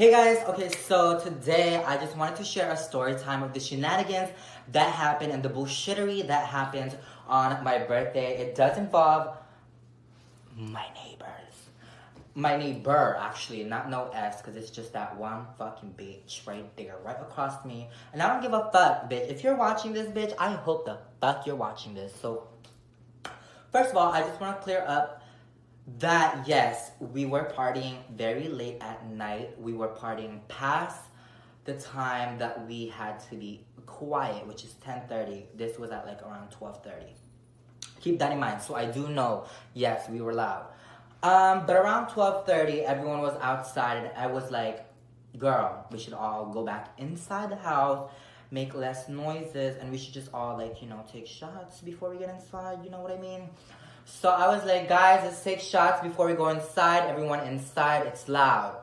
Hey guys, okay, so today I just wanted to share a story time of the shenanigans that happened and the bullshittery that happened on my birthday. It does involve my neighbors. My neighbor, actually, not no S, because it's just that one fucking bitch right there, right across me. And I don't give a fuck, bitch. If you're watching this, bitch, I hope the fuck you're watching this. So, first of all, I just want to clear up that yes, we were partying very late at night. We were partying past the time that we had to be quiet, which is 10:30. This was at like around 12:30. Keep that in mind. So I do know, yes, we were loud. But around 12:30, everyone was outside, and I was like, "Girl, we should all go back inside the house, make less noises, and we should just all take shots before we get inside." You know what I mean? So I was like, guys, let's take shots before we go inside. Everyone inside, it's loud.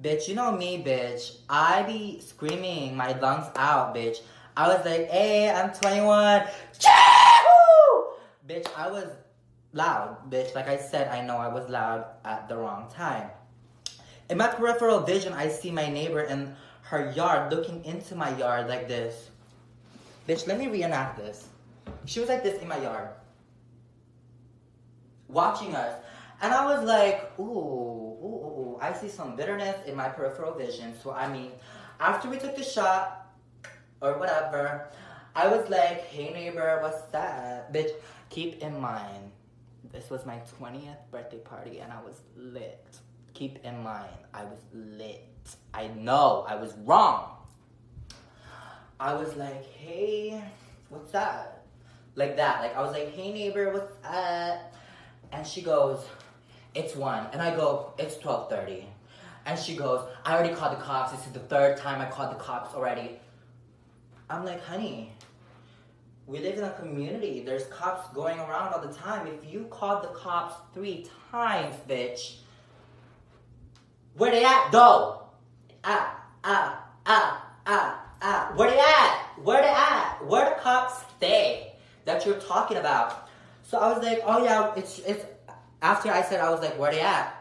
Bitch, you know me, bitch. I be screaming my lungs out, bitch. I was like, hey, I'm 21. Chee-hoo! Bitch, I was loud, bitch. Like I said, I know I was loud at the wrong time. In my peripheral vision, I see my neighbor in her yard looking into my yard like this. Bitch, let me reenact this. She was like this in my yard, watching us. And I was like, ooh, I see some bitterness in my peripheral vision. So, I mean, after we took the shot, or whatever, I was like, hey neighbor, what's that? Bitch, keep in mind, this was my 20th birthday party and I was lit. Keep in mind, I was lit. I know, I was wrong. I was like, hey, what's that? Like that. Like, I was like, hey neighbor, what's that? And she goes, it's 1. And I go, it's 12:30. And she goes, I already called the cops. This is the 3rd time I called the cops already. I'm like, honey, we live in a community. There's cops going around all the time. If you called the cops 3 times, bitch, where they at, though? Where they at? Where they at? Where the cops stay that you're talking about? So I was like, oh yeah, it's after I said, I was like, where they at?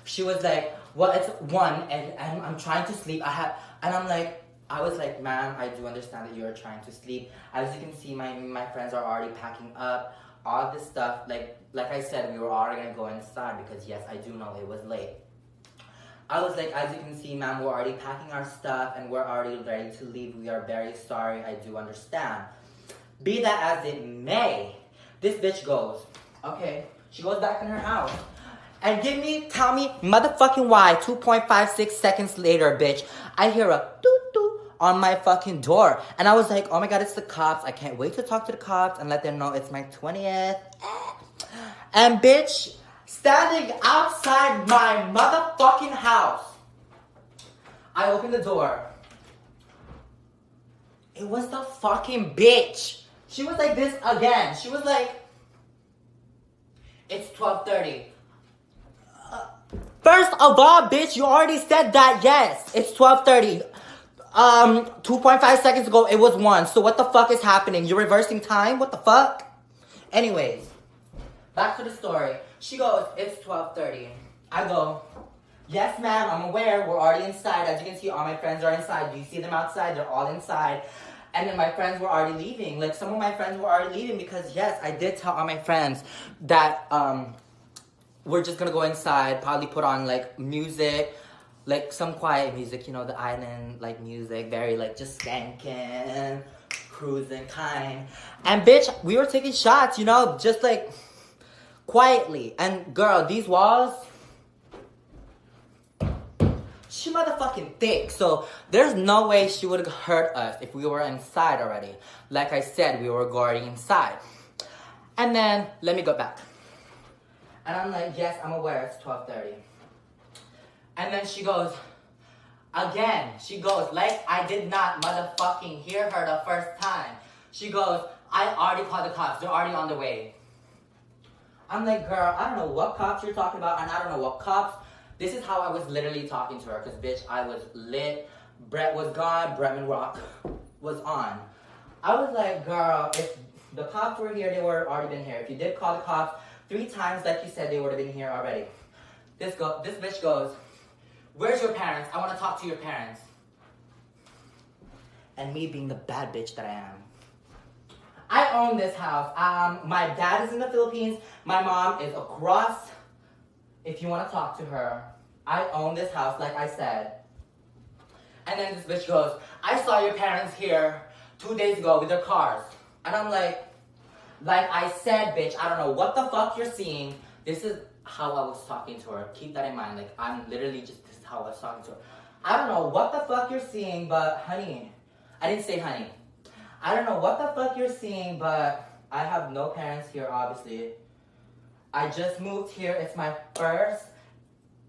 She was like, well, it's 1 and I'm trying to sleep. I was like, ma'am, I do understand that you're trying to sleep. As you can see, my friends are already packing up all this stuff. Like I said, we were already gonna go inside because yes, I do know it was late. I was like, as you can see, ma'am, we're already packing our stuff and we're already ready to leave. We are very sorry. I do understand. Be that as it may, this bitch goes, okay, she goes back in her house. And tell me, motherfucking why, 2.56 seconds later, bitch, I hear a toot-toot on my fucking door. And I was like, oh my God, it's the cops. I can't wait to talk to the cops and let them know it's my 20th. And bitch, standing outside my motherfucking house, I opened the door. It was the fucking bitch. She was like this again. She was like, it's 12:30. First of all, bitch, you already said that, yes. It's 12:30. 2.5 seconds ago, it was 1. So what the fuck is happening? You're reversing time? What the fuck? Anyways, back to the story. She goes, it's 12:30. I go, yes, ma'am, I'm aware. We're already inside. As you can see, all my friends are inside. Do you see them outside? They're all inside. And then my friends were already leaving. Like, some of my friends were already leaving because, yes, I did tell all my friends that we're just gonna go inside, probably put on, like, music, like, some quiet music, you know, the island, like, music, very, like, just skanking, cruising kind. And, bitch, we were taking shots, you know, just, like, quietly. And, girl, these walls, she motherfucking thick, so there's no way she would have hurt us if we were inside already. Like I said, we were already inside. And then, let me go back. And I'm like, yes, I'm aware, it's 12:30. And then she goes, again, like I did not motherfucking hear her the first time. She goes, I already called the cops, they're already on the way. I'm like, girl, I don't know what cops you're talking about, and I don't know what cops. This is how I was literally talking to her, because, bitch, I was lit. Brett was gone. Bretman Rock was on. I was like, girl, if the cops were here, they would already been here. If you did call the cops 3 times, like you said, they would have been here already. This bitch goes, Where's your parents? I want to talk to your parents. And me being the bad bitch that I am. I own this house. My dad is in the Philippines. My mom is across. If you want to talk to her. I own this house, like I said. And then this bitch goes, I saw your parents here 2 days ago with their cars. And I'm like I said, bitch, I don't know what the fuck you're seeing. This is how I was talking to her. Keep that in mind. Like, I'm literally just, this is how I was talking to her. I don't know what the fuck you're seeing, but honey. I didn't say honey. I don't know what the fuck you're seeing, but I have no parents here, obviously. I just moved here. It's my first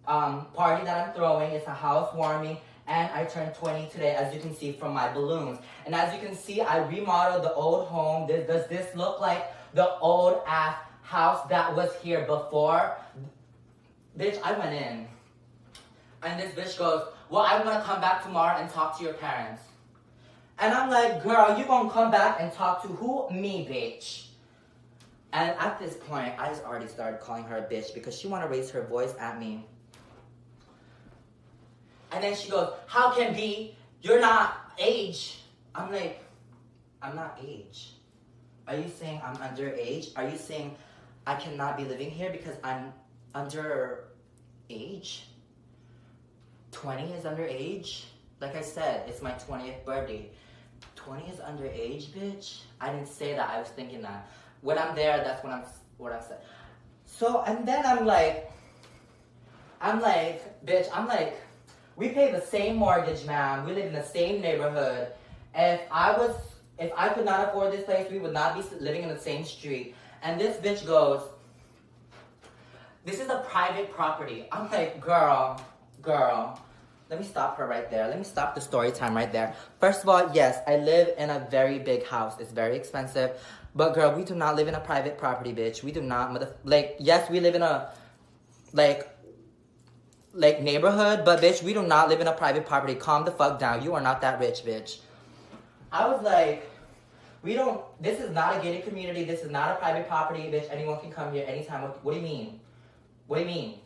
party that I'm throwing. It's a housewarming. And I turned 20 today, as you can see from my balloons. And as you can see, I remodeled the old home. Does this look like the old ass house that was here before? Bitch, I went in. And this bitch goes, well, I'm gonna come back tomorrow and talk to your parents. And I'm like, girl, you gonna come back and talk to who? Me, bitch. And at this point, I just already started calling her a bitch because she wanna raise her voice at me. And then she goes, how can be? You're not age. I'm like, I'm not age. Are you saying I'm underage? Are you saying I cannot be living here because I'm under age? 20 is underage? Like I said, it's my 20th birthday. 20 is underage, bitch? I didn't say that. I was thinking that. When I'm there, that's what I said. So, and then I'm like, bitch, we pay the same mortgage, ma'am. We live in the same neighborhood. If I could not afford this place, we would not be living in the same street. And this bitch goes, this is a private property. I'm like, girl. Let me stop her right there. Let me stop the story time right there. First of all, yes, I live in a very big house. It's very expensive. But girl, we do not live in a private property, bitch. We do not, yes, we live in a, neighborhood, but bitch, we do not live in a private property. Calm the fuck down. You are not that rich, bitch. I was like, this is not a gated community. This is not a private property, bitch. Anyone can come here anytime. What do you mean? What do you mean?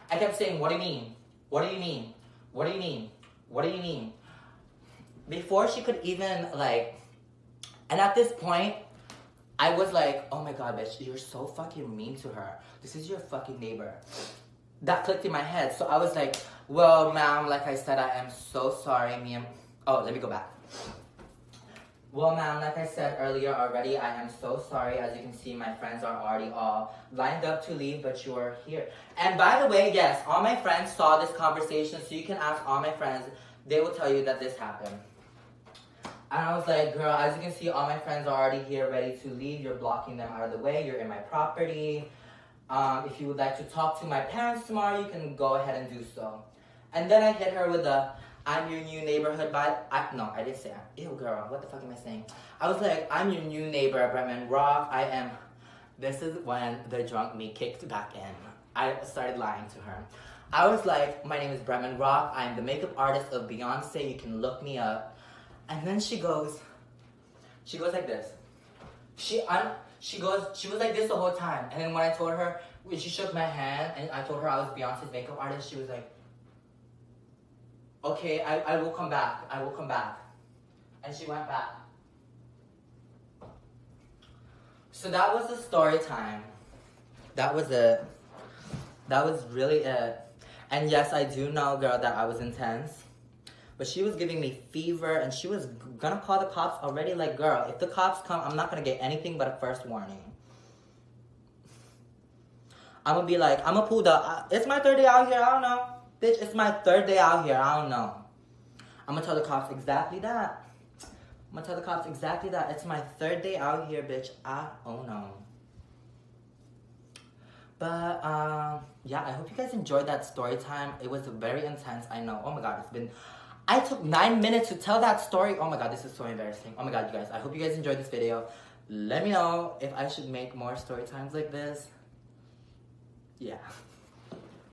I kept saying, what do you mean? What do you mean? What do you mean? What do you mean? Before she could even, and at this point, I was like, oh my god, bitch, you're so fucking mean to her. This is your fucking neighbor. That clicked in my head. So I was like, well, ma'am, like I said, I am so sorry. Let me go back. Well, ma'am, like I said earlier already, I am so sorry. As you can see, my friends are already all lined up to leave, but you are here. And by the way, yes, all my friends saw this conversation, so you can ask all my friends. They will tell you that this happened. And I was like, girl, as you can see, all my friends are already here, ready to leave. You're blocking them out of the way. You're in my property. If you would like to talk to my parents tomorrow, you can go ahead and do so. And then I hit her with I'm your new neighborhood no, I didn't say that. Ew, girl, what the fuck am I saying? I was like, I'm your new neighbor, Bretman Rock. This is when the drunk me kicked back in. I started lying to her. I was like, my name is Bretman Rock. I'm the makeup artist of Beyonce. You can look me up. And then she goes like this. She was like this the whole time. And then when she shook my hand and I told her I was Beyonce's makeup artist, she was like, okay, I will come back. I will come back. And she went back. So that was the story time. That was it. That was really it. And yes, I do know, girl, that I was intense. But she was giving me fever, and she was gonna call the cops already. Like, girl, if the cops come, I'm not gonna get anything but a first warning. I'm gonna be like, I'm gonna pull it's my third day out here, I don't know. Bitch, it's my third day out here, I don't know. I'm gonna tell the cops exactly that. It's my third day out here, bitch, I don't know. But, yeah, I hope you guys enjoyed that story time. It was very intense, I know. Oh my god, I took 9 minutes to tell that story. Oh my god, this is so embarrassing. Oh my god, you guys. I hope you guys enjoyed this video. Let me know if I should make more story times like this. Yeah.